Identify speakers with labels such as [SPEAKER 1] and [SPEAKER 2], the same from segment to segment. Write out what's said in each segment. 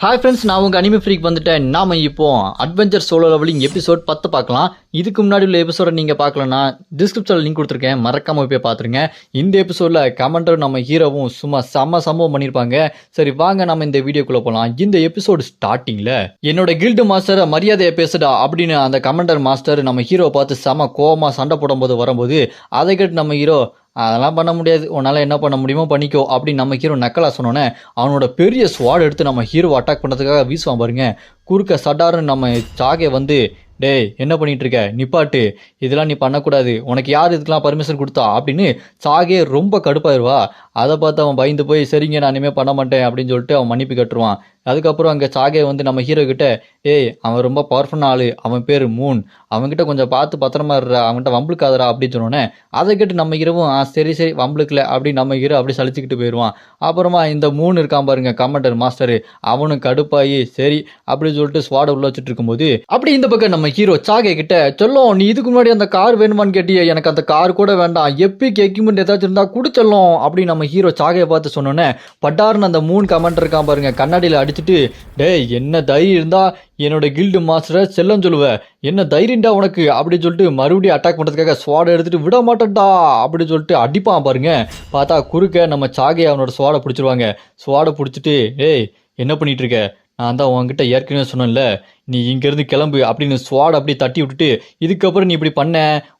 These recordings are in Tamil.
[SPEAKER 1] ஹாய் ஃப்ரெண்ட்ஸ், நான் உங்கள் அனிமே ஃப்ரீக் வந்துட்டேன். நாம் இப்போ அட்வென்ச்சர் சோலோ லெவலிங் எபிசோட் 10 பார்க்கலாம். இதுக்கு முன்னாடி உள்ள எபிசோட நீங்கள் பார்க்கலன்னா டிஸ்கிரிப்ஷனில் லிங்க் கொடுத்துருக்கேன், மறக்காமல் போய் பார்த்துருங்க. இந்த எபிசோடில் கமெண்டர் நம்ம ஹீரோவும் சும்மா சம்பவம் பண்ணியிருப்பாங்க. சரி வாங்க நம்ம இந்த வீடியோக்குள்ளே போகலாம். இந்த எபிசோடு ஸ்டார்டிங்கில் என்னோட கில்டு மாஸ்டரை மரியாதையை பேசுடா அப்படின்னு அந்த கமெண்டர் மாஸ்டர் நம்ம ஹீரோவை பார்த்து செம கோவமாக சண்டை போடும்போது வரும்போது அதை கேட்டு நம்ம ஹீரோ அதெல்லாம் பண்ண முடியாது, உன்னால் என்ன பண்ண முடியுமோ பண்ணிக்கோ அப்படின்னு நம்ம ஹீரோ நக்கலா சொன்னோன்னே அவனோட பெரிய ஸ்வாட் எடுத்து நம்ம ஹீரோவை அட்டாக் பண்ணுறதுக்காக வீசுவான் பாருங்க. குறுக்க சட்டாருன்னு நம்ம சாகே வந்து டேய் என்ன பண்ணிட்டு இருக்க, நிப்பாட்டு, இதெல்லாம் நீ பண்ணக்கூடாது, உனக்கு யார் இதுக்கெல்லாம் பர்மிஷன் கொடுத்தா அப்படின்னு சாகே ரொம்ப கடுப்பாயிருவா. அதை பார்த்து அவன் பயந்து போய் சரிங்க நான் இனிமேல் பண்ண மாட்டேன் அப்படின்னு சொல்லிட்டு அவன் மன்னிப்பு கட்டுருவான். அதுக்கப்புறம் அங்கே சாகே வந்து நம்ம ஹீரோ கிட்ட ஏய் அவன் ரொம்ப பவர்ஃபுல்லான ஆள், அவன் பேர் மூன், அவன்கிட்ட கொஞ்சம் பார்த்து பத்திரமா இருறா, அவன்கிட்ட வம்புளுக்காதரா அப்படின்னு சொன்னோன்னே அதை கேட்டு நம்ம ஹீரோவும் சரி வம்புளுக்கல அப்படின்னு நம்ம ஹீரோ அப்படி சலிச்சுக்கிட்டு போயிடுவான். அப்புறமா இந்த மூன் இருக்கான் பாருங்க கமாண்டர் மாஸ்டர், அவனும் கடுப்பாயி சரி அப்படின்னு சொல்லிட்டு ஸ்வாட உள்ள வச்சுட்டு இருக்கும்போது அப்படி இந்த பக்கம் நம்ம ஹீரோ சாகே கிட்ட சொல்லும் நீ இதுக்கு முன்னாடி அந்த கார் வேணுமான்னு கேட்டியே, எனக்கு அந்த கார் கூட வேண்டாம், எப்பிக் எக்யூப்மெண்ட் ஏதாச்சும் இருந்தா குடிச்சல்லும் அப்படின்னு நம்ம ஹீரோ சாகையை பார்த்து சொன்னோன்னே பட்டாருன்னு அந்த மூன் கமாண்டர் இருக்கான் பாருங்க கண்ணாடியில் அடிச்சுட்டு டேய் என்ன தைரியம் இருந்தா என்னோட கில்டு மாஸ்டரை செல்லம் சொல்லுவ, என்ன தைரியம்டா உனக்கு அப்படின்னு சொல்லிட்டு மறுபடியும் அட்டாக் பண்ணுறதுக்காக ஸ்வாடை எடுத்துட்டு விட மாட்டேன்டா அப்படின்னு சொல்லிட்டு அடிப்பான் பாருங்க. பார்த்தா குறுக்க நம்ம சாகை அவனோட ஸ்வாடை பிடிச்சிருவாங்க. ஸ்வாடை பிடிச்சிட்டு ஏய் என்ன பண்ணிட்டு இருக்க, நான் தான் உங்ககிட்ட ஏற்கனவே சொன்னேன்ல நீ இங்கேருந்து கிளம்பு அப்படின்னு ஸ்வாட் அப்படி தட்டி விட்டுட்டு இதுக்கப்புறம் நீ இப்படி பண்ண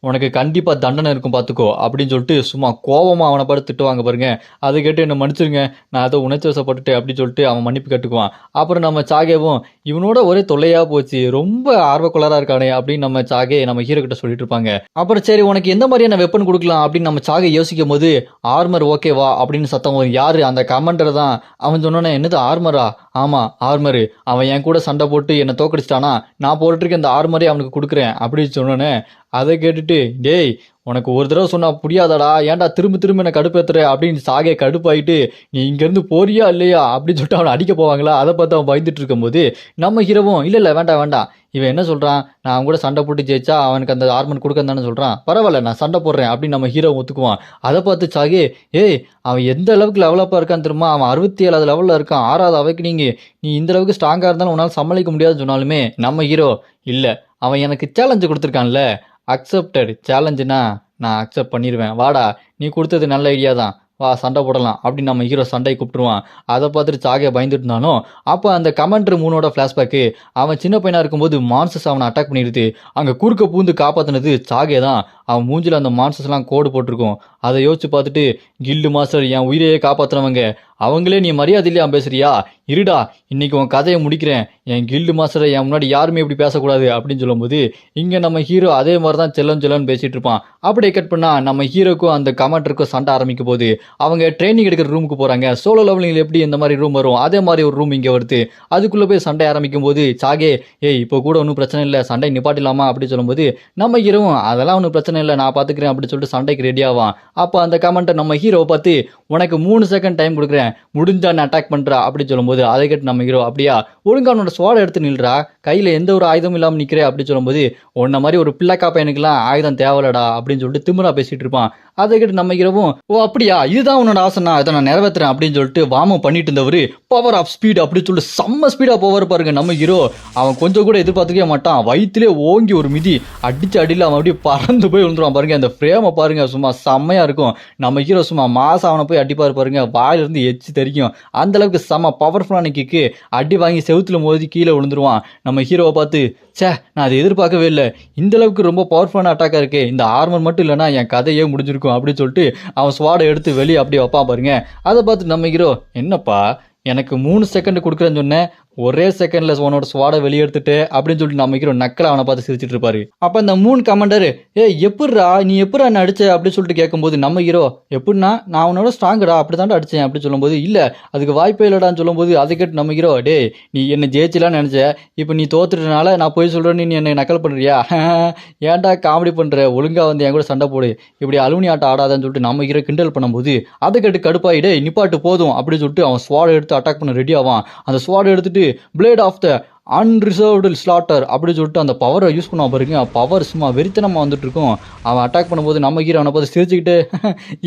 [SPEAKER 1] உனக்கு கண்டிப்பாக தண்டனை இருக்கும் பார்த்துக்கோ அப்படின்னு சொல்லிட்டு சும்மா கோவமாக அவனை பார்த்து திட்டுவாங்க பாருங்க. அதை கேட்டு என்ன மன்னிச்சிருங்க, நான் அதை உணர்ச்சி வசப்பட்டுட்டு அப்படின்னு சொல்லிட்டு அவன் மன்னிப்பு கட்டுக்குவான். அப்புறம் நம்ம சாகேவும் இவனோட ஒரே தொல்லையாக போச்சு, ரொம்ப ஆர்வக்குள்ளராக இருக்கானே அப்படின்னு நம்ம சாகே நம்ம ஹீரோ கிட்ட சொல்லிட்டு இருப்பாங்க. அப்புறம் சரி உனக்கு எந்த மாதிரியான வெப்பன் கொடுக்கலாம் அப்படின்னு நம்ம சாகை யோசிக்கும் போது ஆர்மர் ஓகேவா அப்படின்னு சத்தம் வரும். யாரு அந்த கமாண்டர் தான். அவன் சொன்னோன்னே என்னது ஆர்மரா, ஆமாம் ஆர்மரு, அவன் என் கூட சண்டை போட்டு என்னை தோக்கடிச்சிட்டானா, நான் போட்டுருக்க இந்த ஆர்மரே அவனுக்கு கொடுக்குறேன் அப்படின்னு சொன்னோன்னே அதை கேட்டுட்டு டேய் உனக்கு ஒரு தடவை சொன்னா புரியாதடா, ஏன்டா திரும்ப என்ன கடுப்பேத்துற அப்படின்னு சாகே கடுப்பாயிட்டு நீ இங்கேருந்து போறியா இல்லையா அப்படின்னு சொல்லிட்டு அவனை அடிக்க போவாங்களா. அதை பார்த்து அவன் பயந்துட்டு இருக்கும்போது நம்ம ஹீரோவும் இல்லை வேண்டாம் இவன் என்ன சொல்கிறான், நான் அவன் கூட சண்டை போட்டு ஜெயிச்சா அவனுக்கு அந்த ஆர்மன் கொடுக்கன்னு தானே சொல்கிறான், பரவாயில்ல நான் சண்டை போடுறேன் அப்படின்னு நம்ம ஹீரோ ஒத்துக்குவான். அதை பார்த்து சாகே ஏய் அவன் எந்த அளவுக்கு லெவலப்பாக இருக்கான்னு தெரியுமா, அவன் 67வது லெவலில் இருக்கான், 6வது அவைக்கு நீ இந்த அளவுக்கு ஸ்ட்ராங்காக இருந்தாலும் உன்னால் சமாளிக்க முடியாதுன்னு சொன்னாலுமே நம்ம ஹீரோ இல்லை அவன் எனக்கு சேலஞ்சு கொடுத்துருக்கான்ல, அக்செப்டட் சேலஞ்சுனா நான் அக்செப்ட் பண்ணிடுவேன், வாடா நீ கொடுத்தது நல்ல ஐடியா தான், வா சண்டை போடலாம் அப்படின்னு நம்ம ஹீரோ சண்டையை கூப்பிட்டுருவான். அதை பார்த்துட்டு சாகே பயந்துட்டு இருந்தாலும் அப்போ அந்த கமாண்டர் மூனோட ஃப்ளாஷ்பேக்கு அவன் சின்ன பையனாக இருக்கும்போது மான்சஸ் அவனை அட்டாக் பண்ணிடுது, அங்கே குறுக்க பூந்து காப்பாற்றினது சாகே தான். அவன் மூஞ்சில் அந்த மான்சஸ்லாம் கோடு போட்டிருக்கும். அதை யோசிச்சு பார்த்துட்டு கில்டு மாஸ்டர் என் உயிரையே காப்பாற்றுனவங்க அவங்களே நீ மரியாதை இல்லையா பேசுறியா, இருடா இன்னைக்கு உன் கதையை முடிக்கிறேன், என் கில்டு மாஸ்டரை என் முன்னாடி யாருமே இப்படி பேசக்கூடாது அப்படின்னு சொல்லும்போது இங்கே நம்ம ஹீரோ அதே மாதிரி தான் செல்லன்னு பேசிட்டு இருப்பான். அப்படியே கட் பண்ணா நம்ம ஹீரோக்கும் அந்த கமாண்டருக்கும் சண்டை ஆரம்பிக்கும் போது அவங்க ட்ரைனிங் எடுக்கிற ரூமுக்கு போகிறாங்க. சோலோ லெவலிங்கில் எப்படி இந்த மாதிரி ரூம் வரும் அதே மாதிரி ஒரு ரூம் இங்கே வருது. அதுக்குள்ளே போய் சண்டை ஆரம்பிக்கும் போது சாகே ஏய் இப்போ கூட ஒன்றும் பிரச்சனை இல்லை, சண்டை நிப்பாட்டிடலாமா அப்படின்னு சொல்லும்போது நம்ம ஹீரோவும் அதெல்லாம் ஒன்றும் பிரச்சனை இல்லை நான் பார்த்துக்கிறேன் அப்படின்னு சொல்லிட்டு சண்டைக்கு ரெடி ஆவான். அப்போ அந்த கமாண்டர் நம்ம ஹீரோவை பார்த்து உனக்கு 3 செகண்ட் டைம் கொடுக்குறேன், முடிஞ்சா நான் அட்டாக் பண்ணுறா அப்படின்னு சொல்லும்போது அதை கேட்டு நம்ம ஹீரோ அப்படியா ஒழுங்கா அவனோட ஸ்வாட் எடுத்து நில்றா, கையில் எந்த ஒரு ஆயுதமும் இல்லாமல் நிற்கிறேன் அப்படின்னு சொல்லும்போது உன்ன மாதிரி ஒரு பிள்ளைக்கா பையனுக்குலாம் ஆயுதம் தேவையில்லடா அப்படின்னு சொல்லிட்டு திமிரா பேசிட்டு இருப்பான். அதை கேட்டு நம்ம ஹீரோவும் ஓ அப்படியா இதுதான் உன்னோட ஆசைனா அதை நான் நிறைவேற்றுறேன் அப்படின்னு சொல்லிட்டு வாமம் பண்ணிட்டு இருந்தவர் பவர் ஆஃப் ஸ்பீட் அப்படின்னு சொல்லிட்டு செம்ம ஸ்பீடாக போவார் பாருங்க நம்ம ஹீரோ. அவன் கொஞ்சம் கூட எதிர்பார்த்துக்கவே மாட்டான், வயிற்றுலே ஓங்கி ஒரு மிதி அடிச்சு அடியில் அவன் அப்படியே பறந்து போய் விழுந்துருவான் பாருங்க. அந்த ஃப்ரேமை பாருங்க சும்மா செம்மையாக இருக்கும். நம்ம ஹீரோ சும்மா மாசம் அவனை போய் அடிப்பார் பாருங்க, வாயிலிருந்து எச்சு தெரிக்கும், அந்த அளவுக்கு செம்ம பவர்ஃபுல்லான கிக்கு அடி வாங்கி செவுத்துல மோதி கீழே விழுந்துருவான். நம்ம ஹீரோவை பார்த்து சே நான் அதை எதிர்பார்க்கவே இல்லை, இந்த அளவுக்கு ரொம்ப பவர்ஃபுல்லான அட்டாக்காக இருக்கு, இந்த ஆர்மர் மட்டும் இல்லைனா என் கதையே முடிஞ்சிருக்கும் அப்படின்னு சொல்லிட்டு அவன் ஸ்வாடை எடுத்து வெளியே அப்படியே வைப்பான் பாருங்க. அதை பார்த்து நம்ம ஹீரோ என்னப்பா எனக்கு 3 செகண்ட் கொடுக்குறேன்னு சொன்னேன், ஒரே செகண்ட்ல உன்னோட ஸ்வாடை வெளியே எடுத்துட்டு அப்படின்னு சொல்லிட்டு நம்ம ஹீரோ நக்கலை அவனை பார்த்து சிரிச்சிட்டு இருப்பாரு. அப்போ அந்த மூன் கமாண்டர் எப்படிரா நீ எப்படா என்ன அடிச்ச அப்படின்னு சொல்லிட்டு கேட்கும்போது நம்ம ஹீரோ எப்படின்னா நான் உன்னோட ஸ்ட்ராங்கடா அப்படி தாண்டா அடிச்சேன் அப்படின்னு சொல்லும்போது இல்லை அதுக்கு வாய்ப்பே இல்லடான்னு சொல்லும்போது அதை கேட்டு நம்ம ஹீரோ டே நீ என்ன ஜெயிச்சலான்னு நினைச்ச, இப்போ நீ தோத்துட்டனால நான் போய் சொல்றேன்னு நீ என்னை நக்கல் பண்றியா, ஏன்டா காமெடி பண்ற, ஒழுங்கா வந்து என் கூட சண்டை போடு, இப்படி அலுமினி ஆட்டம் ஆடாதான்னு சொல்லிட்டு நம்ம ஹீரோ கிண்டல் பண்ணும்போது அதை கேட்டு கடுப்பாயிடே நிப்பாட்டு போதும் அப்படின்னு சொல்லிட்டு அவன் ஸ்வாடை எடுத்து அட்டாக் பண்ண ரெடி ஆவான். அந்த ஸ்வாடை எடுத்துட்டு blade of the unreserved slaughter அப்படின்னு சொல்லிட்டு அந்த பவரை யூஸ் பண்ணுவான் பாருங்க. பவர் சும்மா வெறித்தனமாக வந்துட்டு இருக்கும். அவன் அட்டாக் பண்ணும்போது நம்ம ஹீரோ அவனை பார்த்து சிரிச்சுக்கிட்டு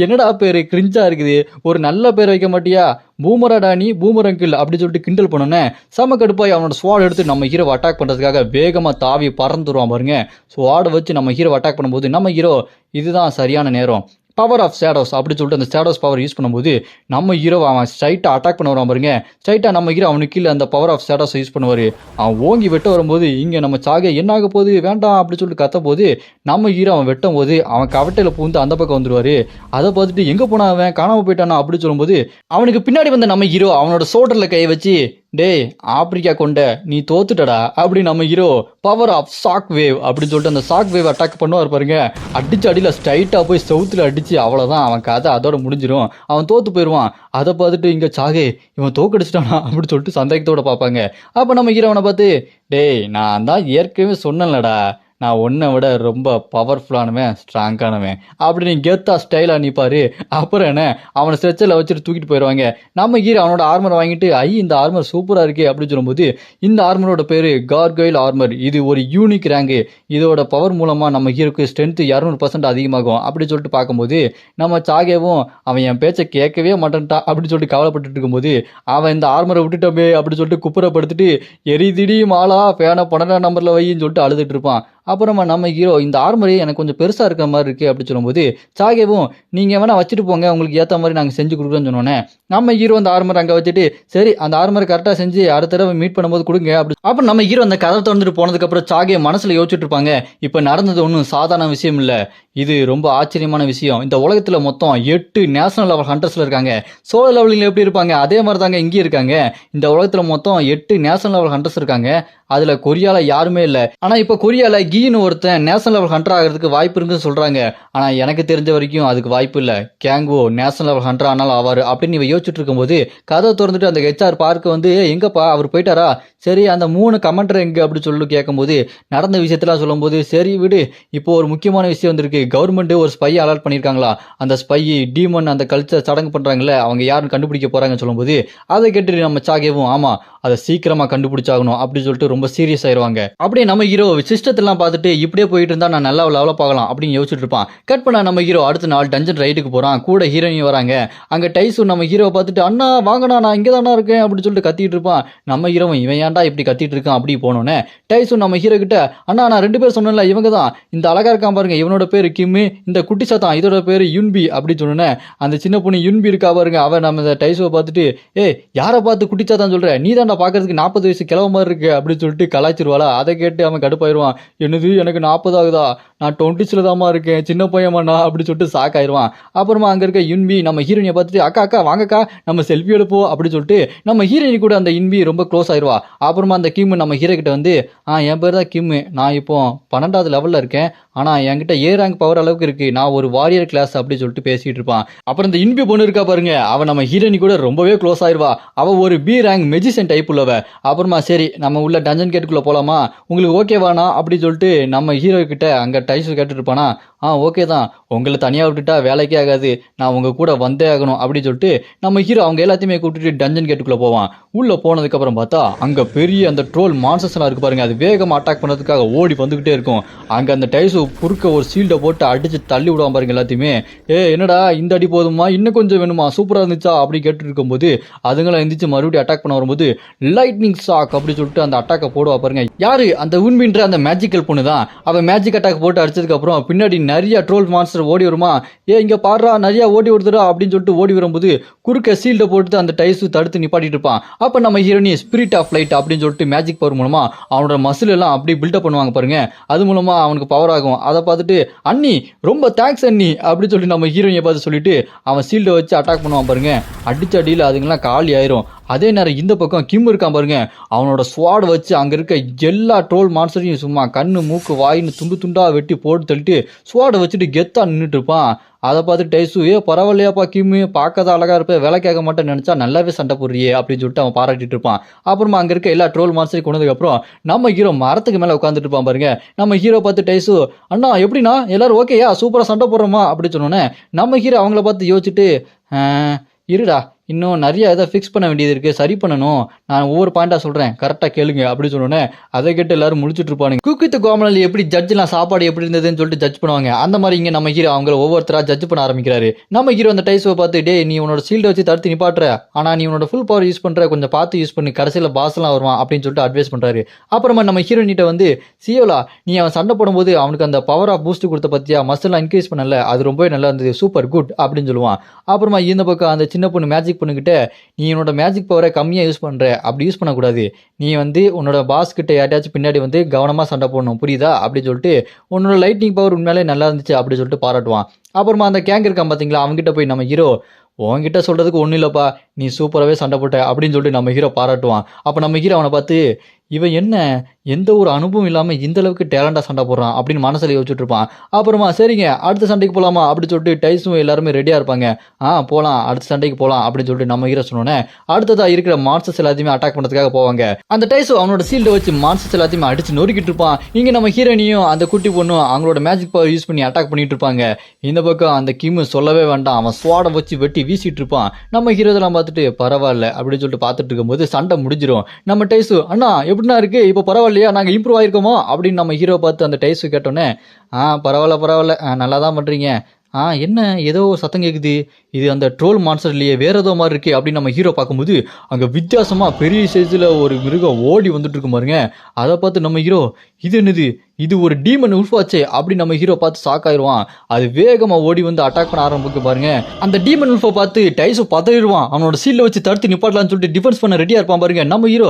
[SPEAKER 1] என்னடா பேர் கிரிஞ்சா இருக்குது, ஒரு நல்ல பேர் வைக்க மாட்டியா, பூமராடா நீ, பூமரங்கில் அப்படி சொல்லிட்டு கிண்டல் பண்ணோன்னே செம கடுப்பாய் அவனோட ஸ்வாட் எடுத்து நம்ம ஹீரோ அட்டாக் பண்ணுறதுக்காக வேகமாக தாவி பறந்துருவான் பாருங்க. ஸ்வாடை வச்சு நம்ம ஹீரோ அட்டாக் பண்ணும்போது நம்ம ஹீரோ இதுதான் சரியான நேரம், பவர் ஆஃப் ஷேடோஸ் அப்படி சொல்லிட்டு அந்த ஷேடோஸ் பவர் யூஸ் பண்ணும்போது நம்ம ஹீரோ அவன் ஸ்ட்ரைட்டாக அட்டாக் பண்ண வரான் பாருங்க. ஸ்ட்ரைட்டாக நம்ம ஹீரோ அவனுக்கு கீழே அந்த பவர் ஆஃப் ஷேடோஸ் யூஸ் பண்ணுவார். அவன் ஓங்கி வெட்ட வரும்போது இங்கே நம்ம சாகே என்ன ஆக போகுது வேண்டாம் அப்படி சொல்லிட்டு கத்தும் போது நம்ம ஹீரோ அவன் வெட்டும் போது அவன் கவட்டையில் பூந்து அந்த பக்கம் வந்துருவார். அதை பார்த்துட்டு எங்கே போனா அவன் காணாமல் போயிட்டானா அப்படி சொல்லும்போது அவனுக்கு பின்னாடி வந்த நம்ம ஹீரோ அவனோட ஷோல்டரில் கையை வச்சு டேய் ஆப்பிரிக்கா கொண்ட நீ தோத்துட்டடா அப்படி நம்ம hero power of shock wave அப்படின்னு சொல்லிட்டு அந்த ஷாக் வேவ் அட்டாக் பண்ணுவார் பாருங்க. அடிச்சு அடியில் ஸ்ட்ரைட்டாக போய் சவுத்தில் அடிச்சு அவ்வளோதான் அவன் கதை அதோட முடிஞ்சிடும், அவன் தோத்து போயிடுவான். அதை பார்த்துட்டு இங்கே சாகே இவன் தோக்கடிச்சிட்டானா அப்படின்னு சொல்லிட்டு சந்தேகத்தோட பார்ப்பாங்க. அப்போ நம்ம ஹீரோ அவனை பார்த்து டேய் நான் தான் ஏற்கனவே சொன்னேன்லடா நான் உன்னை விட ரொம்ப பவர்ஃபுல்லானவன் ஸ்ட்ராங்கானவன் அப்படின்னு கெத்தா ஸ்டைலாக நிற்பார். அப்புறம் என்ன அவனை ஸ்ட்ரெச்சரில் வச்சுட்டு தூக்கிட்டு போயிடுவாங்க. நம்ம ஹீரோ அவனோட ஆர்மரை வாங்கிட்டு இந்த ஆர்மர் சூப்பராக இருக்கே அப்படின்னு சொல்லும்போது இந்த ஆர்மரோட பேர் கார்கோயில் ஆர்மர், இது ஒரு யூனிக் ரேங்கு, இதோட பவர் மூலமாக நம்ம ஹீரோக்கு ஸ்ட்ரென்த்து 200% அதிகமாகும் அப்படி சொல்லிட்டு பார்க்கும்போது நம்ம சாகேவும் அவன் என் பேச்சை கேட்கவே மாட்டேன்ட்டான் அப்படின்னு சொல்லிட்டு கவலைப்பட்டு இருக்கும்போது அவன் இந்த ஆர்மரை விட்டுட்டோமே அப்படின்னு சொல்லிட்டு குப்புறப்படுத்திட்டு எரிதிடி மாலா ஃபேனை 12 நம்பரில் வையின்னு சொல்லிட்டு அழுதுட்டு இருப்பான். அப்புறமா நம்ம ஹீரோ இந்த ஆர்மரி எனக்கு கொஞ்சம் பெருசாக இருக்கிற மாதிரி இருக்குது அப்படி சொல்லும்போது சாகேவும் நீங்கள் வேணால் வச்சுட்டு போங்க உங்களுக்கு ஏற்ற மாதிரி நாங்கள் செஞ்சு கொடுக்குறோன்னு சொன்னோன்னே நம்ம ஹீரோ அந்த ஆர்மர் அங்கே வச்சுட்டு சரி அந்த ஆர்மரை கரெக்டாக செஞ்சு அடுத்த தடவை மீட் பண்ணும்போது கொடுங்க அப்படி. அப்புறம் நம்ம ஹீரோ அந்த கதை திறந்துட்டு போனதுக்கப்புறம் சாகே மனசில் யோசிச்சுட்டு இருப்பாங்க இப்போ நடந்தது ஒன்றும் சாதாரண விஷயம் இல்லை, இது ரொம்ப ஆச்சரியமான விஷயம். இந்த உலகத்தில் மொத்தம் 8 நேஷனல் லெவல் ஹண்டர்ஸில் இருக்காங்க. சோலோ லெவலில் எப்படி இருப்பாங்க அதே மாதிரி தாங்க இங்கே இருக்காங்க. இந்த உலகத்தில் மொத்தம் 8 நேஷனல் லெவல் ஹண்டர்ஸ் இருக்காங்க. அதில் கொரியாவில் யாருமே இல்லை. ஆனால் இப்போ கொரியாவில் கீன்னு ஒருத்தன் நேஷனல் லெவல் ஹண்டர் ஆகிறதுக்கு வாய்ப்பு இருக்குன்னு சொல்கிறாங்க. ஆனால் எனக்கு தெரிஞ்ச வரைக்கும் அதுக்கு வாய்ப்பு இல்லை. கேங்கோ நேஷனல் லெவல் ஹண்டர் ஆனாலும் ஆவார் அப்படின்னு இவ யோசிச்சுட்டு இருக்கும்போது கதை திறந்துட்டு அந்த ஹெச்ஆர் பார்க்க வந்து எங்கப்பா அவர் போயிட்டாரா, சரி அந்த 3 கமெண்டர் எங்கே அப்படி சொல்லி கேட்கும்போது நடந்த விஷயத்தெல்லாம் சொல்லும்போது சரி விடு, இப்போ ஒரு முக்கியமான விஷயம் வந்திருக்கு, கவர்மெண்ட்டு ஒரு ஸ்பையை அலர்ட் பண்ணியிருக்காங்களா, அந்த ஸ்பை டீமன் அந்த கல்ச்சர் சடங்கு பண்ணுறாங்களே அவங்க யாருன்னு கண்டுபிடிக்க போகிறாங்கன்னு சொல்லும்போது அதை கேட்டு நம்ம சாகேவும் ஆமாம் அதை சீக்கிரமாக கண்டுபிடிச்சாகணும் அப்படின்னு சொல்லிட்டு ரொம்ப சீரியஸ் ஆயிடுவாங்க. அப்படியே நம்ம ஹீரோ சிஸ்டத்தெல்லாம் பார்த்துட்டு இப்படியே போயிட்டு இருந்தா நான் நல்லா லெவலப் ஆகலாம் அப்படின்னு யோசிச்சுட்டு இருப்பான். கட் பண்ண நம்ம ஹீரோ அடுத்த நாள் டஞ்சன் ரைட்டுக்கு போகிறான். கூட ஹீரோயின் வராங்க. அங்கே டைசூன் நம்ம ஹீரோவை பார்த்துட்டு அண்ணா வாங்கண்ணா நான் இங்கே தானே இருக்கேன் அப்படின்னு சொல்லிட்டு கத்திட்டு இருப்பான். நம்ம ஹீரோவும் இவன் ஏன்டா இப்படி கத்திட்டு இருக்கான் அப்படி போனோன்னே டைசூன் நம்ம ஹீரோ கிட்ட அண்ணா நான் 2 பேர் சொன்னேன்ல இவங்க தான், இந்த அழகா இருக்கான் பாருங்க இவனோட பேர் கிம்மு, இந்த குட்டி சாத்தான் இதோட பேர் யுன்பி அப்படின்னு சொன்னோன்னே அந்த சின்ன பொண்ணு யுன்பி இருக்கா பாருங்க அவன் நம்ம டைசூவை பார்த்துட்டு யாரை பார்த்து குட்டி சாத்தான் சொல்ற, நீ தான்டா பார்க்கறதுக்கு 40 வயசு கிழவ மாதிரி இருக்கு அப்படின்னு சொல்லிட்டு கலாய்ச்சிருவாளா. அதை கேட்டு அவன் கடுப்பாயிருவான். என்னது எனக்கு 40 ஆகுதா, நான் 20s தாமா இருக்கேன் சின்ன பையன்மாண்ணா அப்படி சொல்லிட்டு ஷாக் ஆயிடுவான். அப்புறமா அங்கே இருக்க யுன்பி நம்ம ஹீரோயினை பார்த்துட்டு அக்கா அக்கா வாங்கக்கா நம்ம செல்ஃபி எடுப்போம் அப்படி சொல்லிட்டு நம்ம ஹீரோயின் கூட அந்த யுன்பி ரொம்ப க்ளோஸ் ஆயிடுவா. அப்புறமா அந்த கிம்மு நம்ம ஹீரோ கிட்ட வந்து என் பேர் தான் கிம்மு, நான் இப்போ 12வது லெவலில் இருக்கேன், ஆனால் என்கிட்ட ஏ ரேங்க் பவர் அளவுக்கு இருக்கு, நான் ஒரு வாரியர் கிளாஸ் அப்படி சொல்லிட்டு பேசிட்டு இருப்பான். அப்புறம் இந்த யுன்பி பொண்ணு இருக்கா பாருங்க அவன் நம்ம ஹீரோயின் கூட ரொம்பவே க்ளோஸ் ஆயிடுவா. அவள் ஒரு பி ரேங்க் மெஜிஷியன் டைப் உள்ளவ. அப்புறமா சரி நம்ம உள்ள டஞ்சன் கேட்டுக்குள்ளே போகலாமா உங்களுக்கு ஓகேவானா அப்படி சொல்லிட்டு நம்ம ஹீரோ கிட்ட அங்கே டைஸ் கேட்டுட்டு இருப்பானா. ஓகே தான், உங்களை தனியாக விட்டுட்டா வேலைக்கே ஆகாது, நான் உங்கள் கூட வந்தே ஆகணும் அப்படின்னு சொல்லிட்டு நம்ம ஹீரோ அவங்க எல்லாத்தையுமே கூப்பிட்டுட்டு டஞ்சன் கேட்டுக்குள்ளே போவான். உள்ளே போனதுக்கப்புறம் பார்த்தா அங்கே பெரிய அந்த ட்ரோல் மான்சஸ்லாம் இருக்கு பாருங்க, அது வேகமாக அட்டாக் பண்ணுறதுக்காக ஓடி வந்துக்கிட்டே இருக்கும். அங்கே அந்த டைஸு குறுக்க ஒரு சீல்டை போட்டு அடித்து தள்ளி விடுவான் பாருங்க எல்லாத்தையுமே. என்னடா இந்த அடி போதுமா இன்னும் கொஞ்சம் வேணுமா சூப்பராக இருந்துச்சா அப்படி கேட்டு இருக்கும்போது அதுங்களாம் எந்திரிச்சு மறுபடியும் அட்டாக் பண்ண வரும்போது லைட்னிங் ஷாக் அப்படி சொல்லிட்டு அந்த அட்டாக்கை போடுவா பாருங்க. யாரு அந்த உண்பின்ற அந்த மேஜிக்கல் பொண்ணு தான். அவன் மேஜிக் அட்டாக் போட்டு அடிச்சதுக்கு அப்புறம் பின்னாடி நிறைய ட்ரோல் மான்ஸ்டர் ஓடி வருமா. இங்க பாடுறா நிறைய ஓடி வருதுடா அப்படின்னு சொல்லிட்டு ஓடி வரும்போது குறுக்க சீல்டை போட்டு அந்த டைஸ் தடுத்து நிப்பாட்டிட்டு இருப்பான். அப்ப நம்ம ஹீரோனி ஸ்பிரிட் ஆஃப் லைட் அப்படின்னு சொல்லிட்டு மேஜிக் பவர் மூலமா அவனோட மசில் எல்லாம் அப்படி பில்டப் பண்ணுவாங்க பாருங்க. அது மூலமா அவனுக்கு பவர் ஆகும். அதை பார்த்துட்டு அண்ணி ரொம்ப தேங்க்ஸ் அண்ணி அப்படின்னு சொல்லி நம்ம ஹீரோயினை பார்த்து சொல்லிட்டு அவன் சீல்டை வச்சு அட்டாக் பண்ணுவான் பாருங்க. அடிச்ச அடியில் அதுங்கெல்லாம் காலி ஆயிரும். அதே நேரம் இந்த பக்கம் கிம் இருக்கான் பாருங்க, அவனோட ஸ்வாட் வச்சு அங்கே இருக்க எல்லா ட்ரோல் மான்ஸ்டரையும் சும்மா கண்ணு மூக்கு வாயின்னு துண்டு துண்டாக வெட்டி போட்டு தள்ளிட்டு ஸ்வாடை வச்சுட்டு கெத்தா நின்றுட்டு இருப்பான். அதை பார்த்து டைசு பரவாயில்லையாப்பா கிம்மு பார்க்கதான் அழகா இருப்பேன் வேலை கேட்க மாட்டேன்னு நினச்சா நல்லாவே சண்டை போடுறியே அப்படின்னு சொல்லிட்டு அவன் பாராட்டிட்டு இருப்பான். அப்புறமா அங்கே இருக்க எல்லா ட்ரோல் மான்ஸ்டரையும் கொண்டதுக்கப்புறம் நம்ம ஹீரோ மரத்துக்கு மேலே உட்காந்துட்டு இருப்பான் பாருங்க. நம்ம ஹீரோ பார்த்து டைசு அண்ணா எப்படின்னா எல்லாரும் ஓகேயா சூப்பராக சண்டை போடுறோமா அப்படின்னு சொன்னோன்னே நம்ம ஹீரோ அவங்கள பார்த்து யோசிச்சுட்டு இருடா இன்னும் நிறைய இதை ஃபிக்ஸ் பண்ண வேண்டியது இருக்கு, சரி பண்ணணும். நான் ஒவ்வொரு பாயிண்டா சொல்றேன், கரெக்டா கேளுங்க அப்படின்னு சொன்னோன்னே அதை கேட்டு எல்லாரும் முழிச்சிட்டு இருப்பானுங்க. குக் வித் கோமாளி எப்படி ஜட்ஜ்லாம் சாப்பாடு எப்படி இருந்ததுன்னு சொல்லிட்டு ஜட்ஜ் பண்ணுவாங்க, அந்த மாதிரி இங்க நம்ம ஹீரோ அவங்கள ஒவ்வொருத்தரா ஜட்ஜ் பண்ண ஆரம்பிக்கிறாரு. நம்ம ஹீரோ அந்த டைஸை பார்த்து, டே நீ உன்னோட ஷீல்டை வச்சு தடுத்து நிப்பாட்டுற, ஆனா நீ உன்னோட ஃபுல் பவர் யூஸ் பண்ற, கொஞ்சம் பார்த்து யூஸ் பண்ணி, கடைசியில் பாஸ் எல்லாம் வருவான் அப்படின்னு சொல்லிட்டு அட்வைஸ் பண்றாரு. அப்புறமா நம்ம ஹீரோனிட்ட வந்து, சியோலா நீ அவன் சண்டை போடும்போது அவனுக்கு அந்த பவர் ஆஃப் பூஸ்ட் கொடுத்த பத்தியா, மசில் இன்க்ரீஸ் பண்ணல, அது ரொம்பவே நல்லா இருந்தது, சூப்பர் குட் அப்படின்னு சொல்லுவான். அப்புறமா இந்த பக்கம் அந்த சின்ன பொண்ணு மேஜிக் பொண்ணுகிட்ட, நீ உன்னோட மேஜிக் பவரை கம்மியா யூஸ் பண்ற, அப்படி யூஸ் பண்ணக்கூடாது, நீ வந்து உன்னோட பாஸ் கிட்ட யார்ட்டாச்சும் பின்னாடி வந்து கவனமா சண்டை போடணும், புரியுதா அப்படின்னு சொல்லிட்டு, உன்னோட லைட்னிங் பவர் உண்மையிலே நல்லா இருந்துச்சு அப்படின்னு சொல்லிட்டு பாராட்டுவான். அப்புறமா அந்த கேங் இருக்கான் பாத்தீங்களா, அவங்ககிட்ட போய் நம்ம ஹீரோ, உன்கிட்ட சொல்றதுக்கு ஒன்றும் இல்லைப்பா, நீ சூப்பராகவே சண்டை போட்ட அப்படின்னு சொல்லிட்டு நம்ம ஹீரோ பாராட்டுவான். அப்போ நம்ம ஹீரோ அவனை பார்த்து, இவன் என்ன எந்த ஒரு அனுபவம் இல்லாமல் இந்த அளவுக்கு டேலண்டாக சண்டை போடுறான் அப்படின்னு மனசில் யோசிச்சுட்டு இருப்பான். அப்புறமா சரிங்க அடுத்த சண்டைக்கு போகலாமா அப்படின்னு சொல்லிட்டு டைஸும் எல்லாருமே ரெடியாக இருப்பாங்க. போகலாம், அடுத்த சண்டைக்கு போகலாம் அப்படின்னு சொல்லிட்டு நம்ம ஹீரோ சொன்னோன்னே அடுத்ததாக இருக்கிற மான்ஸ்டர்ஸ் எல்லாத்தையுமே அட்டாக் பண்ணுறதுக்காக போவாங்க. அந்த டைஸும் அவனோட சீல்டை வச்சு மான்ஸ்டர்ஸ் எல்லாத்தையுமே அடிச்சு நொறுக்கிட்டு இருப்பான். இங்கே நம்ம ஹீரோனியும் அந்த குட்டி பொண்ணும் அவங்களோட மேஜிக் பவர் யூஸ் பண்ணி அட்டாக் பண்ணிட்டு இருப்பாங்க. இந்த பக்கம் அந்த கிம்மு சொல்லவே வேண்டாம், அவன் ஸ்வாடை வச்சு வெட்டி வீசிட்டு இருப்பான். நம்ம ஹீரோ இதெல்லாம் பார்த்துட்டு பரவாயில்ல அப்படின்னு சொல்லிட்டு பார்த்துட்டு இருக்கும்போது சண்டை முடிஞ்சிடும். நம்ம டைஸு, அண்ணா எப்படின்னா இருக்கு இப்போ பரவாயில்லையா, நாங்கள் இம்ப்ரூவ் ஆயிருக்கோமோ அப்படின்னு நம்ம ஹீரோ பார்த்து அந்த டைஸு கேட்டோன்னே, பரவாயில்ல நல்லா தான் பண்ணுறீங்க. என்ன ஏதோ சத்தம் கேட்குது, இது அந்த ட்ரோல் மான்ஸ்டர் இல்லையே, வேற ஏதோ மாதிரி இருக்கு அப்படின்னு நம்ம ஹீரோ பார்க்கும்போது அங்கே வித்தியாசமாக பெரிய சைஸில் ஒரு மிருகம் ஓடி வந்துட்டு இருக்கு பாருங்க. அதை பார்த்து நம்ம ஹீரோ, இது என்னது, இது ஒரு டீமன் உல்ஃபாச்சே அப்படின்னு நம்ம ஹீரோ பார்த்து ஷாக் ஆயிடுவான். அது வேகமாக ஓடி வந்து அட்டாக் பண்ண ஆரம்பிக்க பாருங்க. அந்த டீமன் உல்ஃபை பார்த்து டைஸு பதறிடுவான். அவனோட சீல்ல வச்சு தடுத்து நிப்பாட்டலான்னு சொல்லிட்டு டிஃபென்ஸ் பண்ண ரெடியாக இருப்பான் பாருங்க. நம்ம ஹீரோ,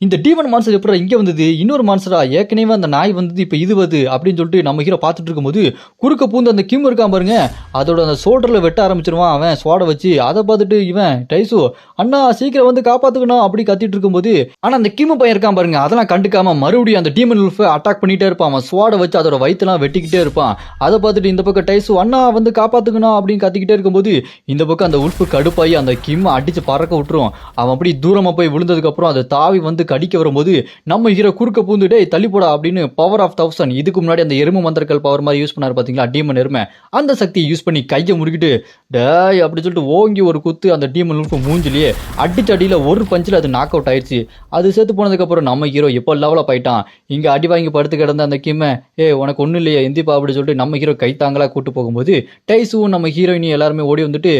[SPEAKER 1] இந்த டீமன் மான்ஸ்டர் எப்படி இங்கே வந்தது, இன்னொரு மான்ஸ்டரா, ஏற்கனவே அந்த நாய் வந்தது இப்போ இது வருது அப்படின்னு சொல்லிட்டு நம்ம ஹீரோ பார்த்துட்டு இருக்கும்போது குறுக்க பூந்து அந்த கிம் இருக்கான் பாருங்க, அதோட அந்த ஷோல்டரில் வெட்ட ஆரம்பிச்சிருவான் அவன் ஸ்வாடை வச்சு. அதை பார்த்துட்டு இவன் டைஸு, அண்ணா சீக்கிரம் வந்து காப்பாத்துக்கணும் அப்படி கத்திட்டு இருக்கும்போது, ஆனால் அந்த கிம் பையன் இருக்கான் பாருங்க, அதெல்லாம் கண்டுக்காம மறுபடியும் அந்த டீமன் உல்ஃபை அட்டாக் பண்ணிட்டே இருப்பான். அவன் ஸ்வாடை வச்சு அதோட வயிற்றுலாம் வெட்டிக்கிட்டே இருப்பான். அதை பார்த்துட்டு இந்த பக்கம் டைஸு, அண்ணா வந்து காப்பாத்துக்கணும் அப்படின்னு கத்திக்கிட்டே இருக்கும்போது இந்த பக்கம் அந்த உல்ஃபு கடுப்பாயி அந்த கிம் அடிச்சு பறக்க விட்டுரும். அவன் அப்படி தூரமாக போய் விழுந்ததுக்கு அப்புறம் அதை தாவி வந்து கடிக்க வரும்போது நம்ம ஹீரோ குறுக்க பூந்து, டேய் தள்ளி போடா அப்படின்னு பவர் ஆஃப் 1000, இதுக்கு முன்னாடி அந்த எருமை மந்திரக்கல் பவர் மாதிரி யூஸ் பண்ணாரு பாத்தீங்களா டீமன் எருமை, அந்த சக்தியை யூஸ் பண்ணி கையை முறுக்கிட்டு டேய் அப்படி சொல்லிட்டு ஓங்கி ஒரு குத்து அந்த டீமன் உல்ஃபு மூஞ்சிலேயே அடிச்ச அடியில் ஒரு பஞ்சில் அது நாக் அவுட் ஆயிடுச்சு. அது செத்து போனதுக்கப்புறம் நம்ம ஹீரோ எப்போ லெவலப் ஆயிட்டான். இங்கே அடி வாங்கி படுத்து கிடந்த அந்த கிம்மை, உனக்கு ஒன்றும் இல்லையா எந்திப்பா அப்படி சொல்லிட்டு நம்ம ஹீரோ கைத்தாங்களா கூட்டு போகும்போது டைஸும் நம்ம ஹீரோயினி எல்லாருமே ஓடி வந்துட்டு,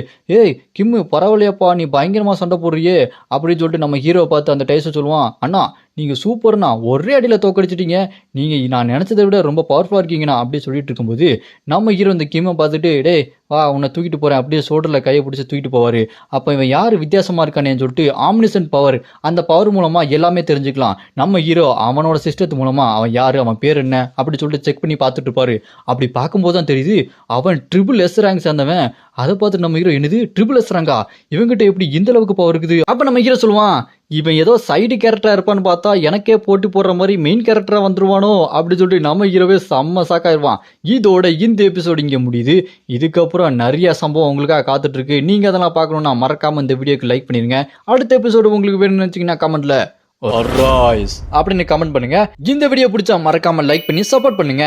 [SPEAKER 1] கிம்மு பரவாயில்லையாப்பா நீ பயங்கரமாக சண்டை போடுறியே அப்படின்னு சொல்லிட்டு நம்ம ஹீரோவை பார்த்து அந்த டைஸை சொல்லுவான், அண்ணா நீங்கள் சூப்பர்ண்ணா, ஒரே அடியில் தோக்கடிச்சிட்டீங்க, நீங்கள் நான் நினச்சதை விட ரொம்ப பவர்ஃபுல்லாக இருக்கீங்கண்ணா அப்படி சொல்லிட்டு இருக்கும்போது நம்ம ஹீரோ இந்த கிம்மை பார்த்துட்டு, டேய் வா உன்னை தூக்கிட்டு போகிறேன் அப்படியே ஷோல்டரில் கையை பிடிச்சி தூக்கிட்டு போவார். அப்போ இவன் யார் வித்தியாசமாக இருக்கானேன்னு சொல்லிட்டு ஆம்னிசன்ட் பவர், அந்த பவர் மூலமாக எல்லாமே தெரிஞ்சுக்கலாம். நம்ம ஹீரோ அவனோட சிஸ்டத்து மூலமாக அவன் யார், அவன் பேர் என்ன அப்படி சொல்லிட்டு செக் பண்ணி பார்த்துட்டு இருப்பாரு. அப்படி பார்க்கும்போது தான் தெரியுது அவன் ட்ரிபிள் எஸ் ரேங்க் சேர்ந்தவன். அதை பார்த்து நம்ம ஹீரோ, என்னது ட்ரிபிள் எஸ் ரேங்கா, இவங்கிட்ட எப்படி இந்த அளவுக்கு பவர் இருக்குது. அப்போ நம்ம ஹீரோ சொல்லுவான், இவன் ஏதோ சைடு கேரக்டராக இருப்பான்னு பார்த்தா எனக்கே போட்டி போடுற மாதிரி மெயின் கேரக்டராக வந்துருவானோ அப்படி சொல்லிட்டு நம்ம ஹீரோவே செம்ம சாக்காயிருவான். இதோட இந்த எபிசோடு இங்கே முடியுது. இதுக்கப்புறம் நிறைய சம்பவம் உங்களுக்காக காத்துட்டு இருக்கு. நீங்கள் அதெல்லாம் பார்க்கணுன்னா மறக்காம இந்த வீடியோக்கு லைக் பண்ணிருங்க. அடுத்த எபிசோடு உங்களுக்கு வேணும்னு நினச்சிங்கன்னா கமெண்ட்ல அப்படின்னு கமெண்ட் பண்ணுங்க. இந்த வீடியோ பிடிச்சா மறக்காம லைக் பண்ணி சப்போர்ட் பண்ணுங்க.